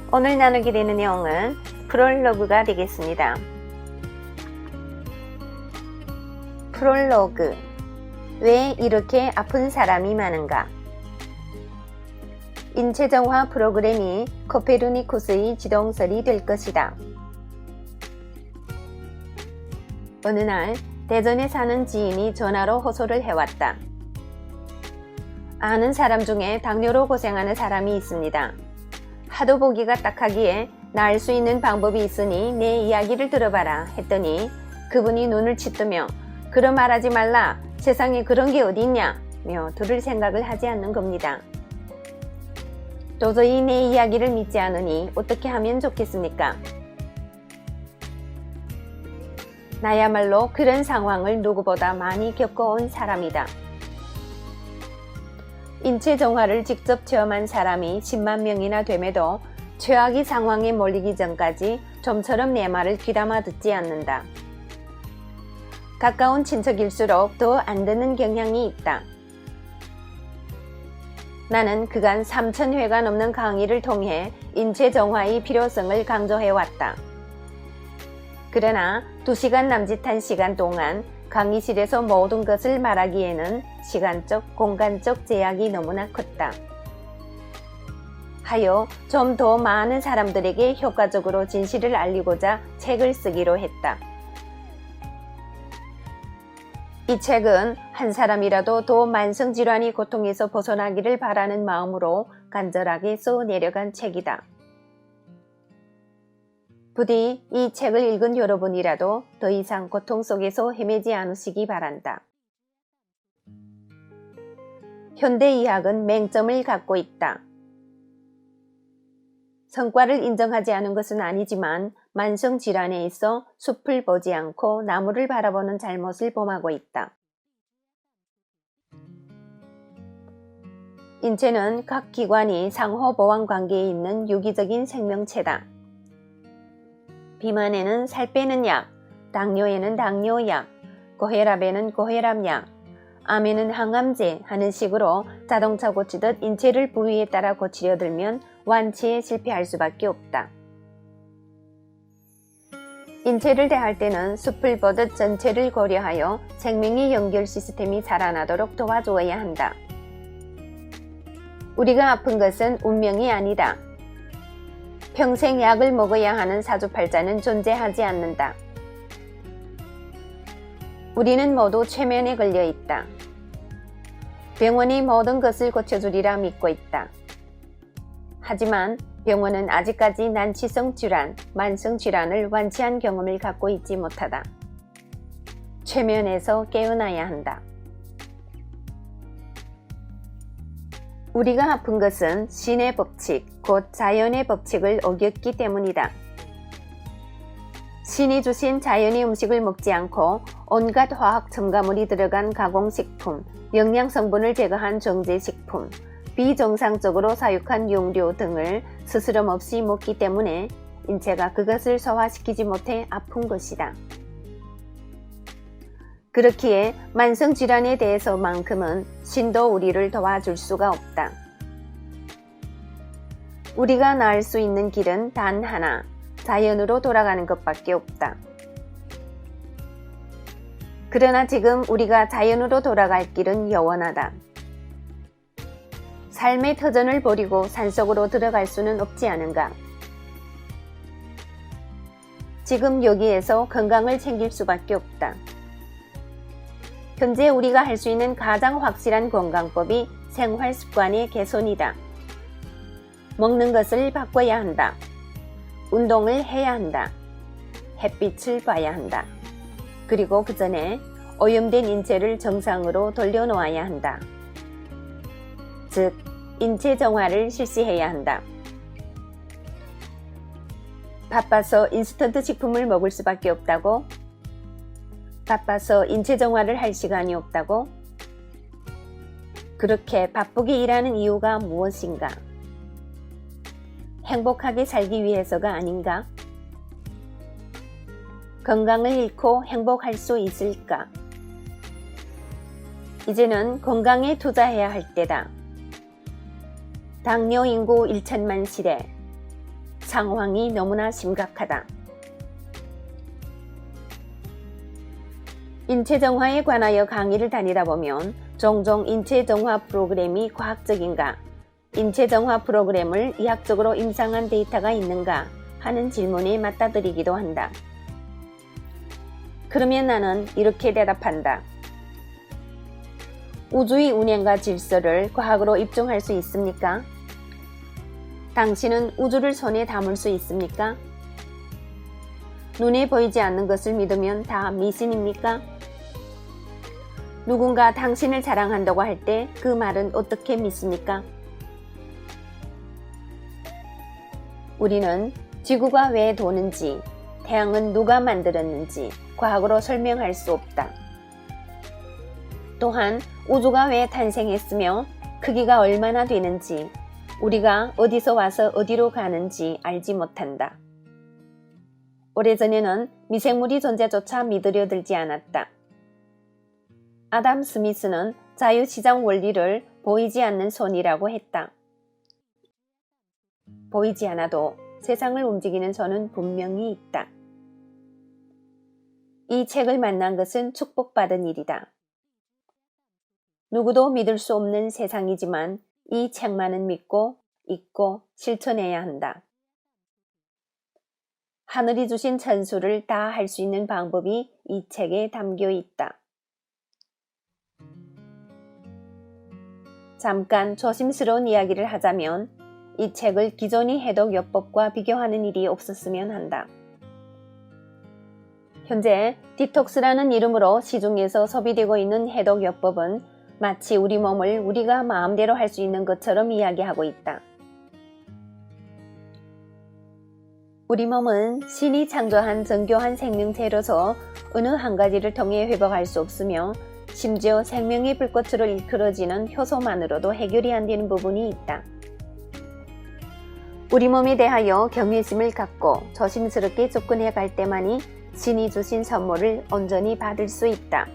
오늘 나누게 되는 내용은 프롤로그가 되겠습니다. 프롤로그. 왜 이렇게 아픈 사람이 많은가? 인체정화 프로그램이 코페르니쿠스의 지동설이 될 것이다. 어느 날 대전에 사는 지인이 전화로 호소를 해왔다. 아는 사람 중에 당뇨로 고생하는 사람이 있습니다. 하도 보기가 딱하기에 나을 수 있는 방법이 있으니 내 이야기를 들어봐라 했더니 그분이 눈을 치뜨며 그런 말하지 말라, 세상에 그런 게 어디 있냐며 들을 생각을 하지 않는 겁니다. 도저히 내 이야기를 믿지 않으니 어떻게 하면 좋겠습니까? 나야말로 그런 상황을 누구보다 많이 겪어온 사람이다. 인체정화를 직접 체험한 사람이 10만 명이나 됨에도 최악의 상황에 몰리기 전까지 좀처럼 내 말을 귀담아 듣지 않는다. 가까운 친척일수록 더 안 듣는 경향이 있다. 나는 그간 3,000회가 넘는 강의를 통해 인체정화의 필요성을 강조해왔다. 그러나 2시간 남짓한 시간 동안 강의실에서 모든 것을 말하기에는 시간적, 공간적 제약이 너무나 컸다. 하여 좀 더 많은 사람들에게 효과적으로 진실을 알리고자 책을 쓰기로 했다. 이 책은 한 사람이라도 더 만성질환의 고통에서 벗어나기를 바라는 마음으로 간절하게 써내려간 책이다. 부디 이 책을 읽은 여러분이라도 더 이상 고통 속에서 헤매지 않으시기 바란다. 현대의학은 맹점을 갖고 있다. 성과를 인정하지 않은 것은 아니지만 만성질환에 있어 숲을 보지 않고 나무를 바라보는 잘못을 범하고 있다. 인체는 각 기관이 상호 보완 관계에 있는 유기적인 생명체다. 비만에는 살 빼는 약, 당뇨에는 당뇨약, 고혈압에는 고혈압약, 암에는 항암제 하는 식으로 자동차 고치듯 인체를 부위에 따라 고치려 들면 완치에 실패할 수밖에 없다. 인체를 대할 때는 숲을 보듯 전체를 고려하여 생명의 연결 시스템이 살아나도록 도와주어야 한다. 우리가 아픈 것은 운명이 아니다. 평생 약을 먹어야 하는 사주팔자는 존재하지 않는다. 우리는 모두 최면에 걸려 있다. 병원이 모든 것을 고쳐주리라 믿고 있다. 하지만 병원은 아직까지 난치성 질환, 만성 질환을 완치한 경험을 갖고 있지 못하다. 최면에서 깨어나야 한다. 우리가 아픈 것은 신의 법칙, 곧 자연의 법칙을 어겼기 때문이다. 신이 주신 자연의 음식을 먹지 않고 온갖 화학 첨가물이 들어간 가공식품, 영양성분을 제거한 정제식품, 비정상적으로 사육한 용료 등을 스스럼 없이 먹기 때문에 인체가 그것을 소화시키지 못해 아픈 것이다. 그렇기에 만성질환에 대해서만큼은 신도 우리를 도와줄 수가 없다. 우리가 나을 수 있는 길은 단 하나, 자연으로 돌아가는 것밖에 없다. 그러나 지금 우리가 자연으로 돌아갈 길은 영원하다. 삶의 터전을 버리고 산속으로 들어갈 수는 없지 않은가? 지금 여기에서 건강을 챙길 수밖에 없다. 현재 우리가 할 수 있는 가장 확실한 건강법이 생활습관의 개선이다. 먹는 것을 바꿔야 한다. 운동을 해야 한다. 햇빛을 봐야 한다. 그리고 그 전에 오염된 인체를 정상으로 돌려놓아야 한다. 즉, 인체정화를 실시해야 한다. 바빠서 인스턴트 식품을 먹을 수밖에 없다고? 바빠서 인체정화를 할 시간이 없다고? 그렇게 바쁘게 일하는 이유가 무엇인가? 행복하게 살기 위해서가 아닌가? 건강을 잃고 행복할 수 있을까? 이제는 건강에 투자해야 할 때다. 당뇨 인구 1천만 시대, 상황이 너무나 심각하다. 인체정화에 관하여 강의를 다니다 보면 종종 인체정화 프로그램이 과학적인가, 인체정화 프로그램을 의학적으로 임상한 데이터가 있는가 하는 질문에 맞닥뜨리기도 한다. 그러면 나는 이렇게 대답한다. 우주의 운행과 질서를 과학으로 입증할 수 있습니까? 당신은 우주를 손에 담을 수 있습니까? 눈에 보이지 않는 것을 믿으면 다 미신입니까? 누군가 당신을 자랑한다고 할 때 그 말은 어떻게 믿습니까? 우리는 지구가 왜 도는지, 태양은 누가 만들었는지 과학으로 설명할 수 없다. 또한 우주가 왜 탄생했으며 크기가 얼마나 되는지, 우리가 어디서 와서 어디로 가는지 알지 못한다. 오래전에는 미생물의 존재조차 믿으려 들지 않았다. 아담 스미스는 자유시장 원리를 보이지 않는 손이라고 했다. 보이지 않아도 세상을 움직이는 손은 분명히 있다. 이 책을 만난 것은 축복받은 일이다. 누구도 믿을 수 없는 세상이지만 이 책만은 믿고 읽고 실천해야 한다. 하늘이 주신 천수를 다 할 수 있는 방법이 이 책에 담겨 있다. 잠깐 조심스러운 이야기를 하자면 이 책을 기존의 해독요법과 비교하는 일이 없었으면 한다. 현재 디톡스라는 이름으로 시중에서 소비되고 있는 해독요법은 마치 우리 몸을 우리가 마음대로 할 수 있는 것처럼 이야기하고 있다. 우리 몸은 신이 창조한 정교한 생명체로서 어느 한 가지를 통해 회복할 수 없으며 심지어 생명의 불꽃으로 일컬어지는 효소만으로도 해결이 안 되는 부분이 있다. 우리 몸에 대하여 경외심을 갖고 조심스럽게 접근해 갈 때만이 신이 주신 선물을 온전히 받을 수 있다.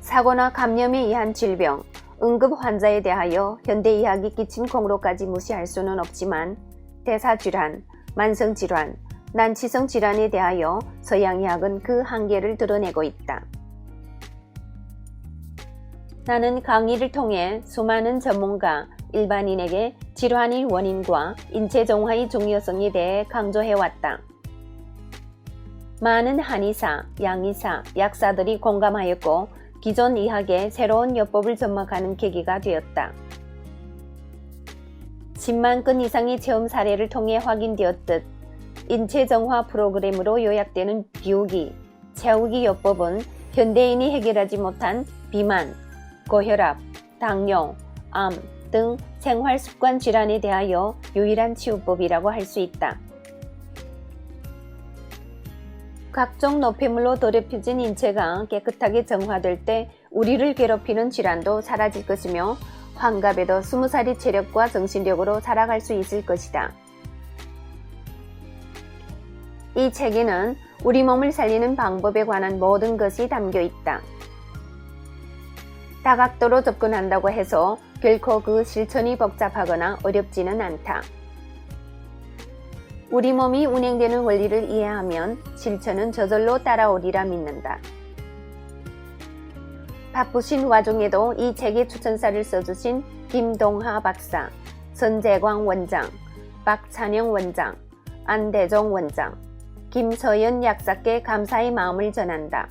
사고나 감염에 의한 질병, 응급 환자에 대하여 현대의학이 끼친 공로까지 무시할 수는 없지만 대사질환, 만성질환, 난치성 질환에 대하여 서양의학은 그 한계를 드러내고 있다. 나는 강의를 통해 수많은 전문가, 일반인에게 질환의 원인과 인체정화의 중요성에 대해 강조해왔다. 많은 한의사, 양의사, 약사들이 공감하였고 기존 의학의 새로운 요법을 접목하는 계기가 되었다. 10만 건 이상의 체험 사례를 통해 확인되었듯 인체정화 프로그램으로 요약되는 비우기, 채우기 요법은 현대인이 해결하지 못한 비만, 고혈압, 당뇨, 암 등 생활습관 질환에 대하여 유일한 치유법이라고 할 수 있다. 각종 노폐물로 더럽혀진 인체가 깨끗하게 정화될 때 우리를 괴롭히는 질환도 사라질 것이며 환갑에도 20살의 체력과 정신력으로 살아갈 수 있을 것이다. 이 책에는 우리 몸을 살리는 방법에 관한 모든 것이 담겨 있다. 다각도로 접근한다고 해서 결코 그 실천이 복잡하거나 어렵지는 않다. 우리 몸이 운행되는 원리를 이해하면 실천은 저절로 따라오리라 믿는다. 바쁘신 와중에도 이 책에 추천사를 써주신 김동하 박사, 선재광 원장, 박찬영 원장, 안대종 원장, 김서연 약사께 감사의 마음을 전한다.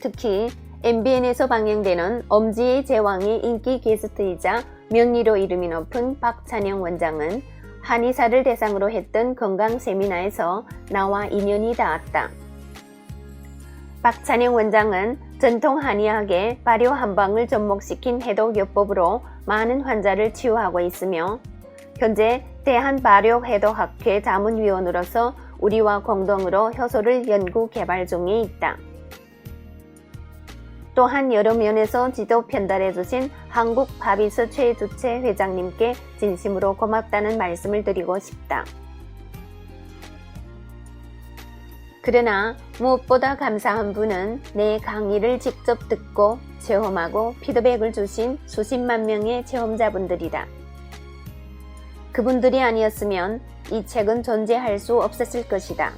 특히 MBN에서 방영되는 엄지의 제왕의 인기 게스트이자 명의로 이름이 높은 박찬영 원장은 한의사를 대상으로 했던 건강 세미나에서 나와 인연이 닿았다. 박찬영 원장은 전통 한의학의 발효 한방을 접목시킨 해독요법으로 많은 환자를 치유하고 있으며 현재 대한발효해독학회 자문위원으로서 우리와 공동으로 효소를 연구 개발 중에 있다. 또한 여러 면에서 지도 편달해주신 한국바비스 최주채 회장님께 진심으로 고맙다는 말씀을 드리고 싶다. 그러나 무엇보다 감사한 분은 내 강의를 직접 듣고 체험하고 피드백을 주신 수십만 명의 체험자분들이다. 그분들이 아니었으면 이 책은 존재할 수 없었을 것이다.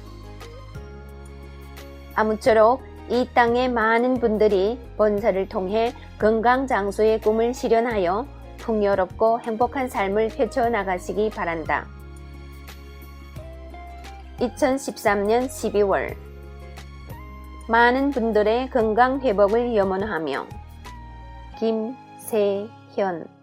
아무쪼록 이 땅의 많은 분들이 본서를 통해 건강 장수의 꿈을 실현하여 풍요롭고 행복한 삶을 펼쳐나가시기 바란다. 2013년 12월 많은 분들의 건강 회복을 염원하며 김세현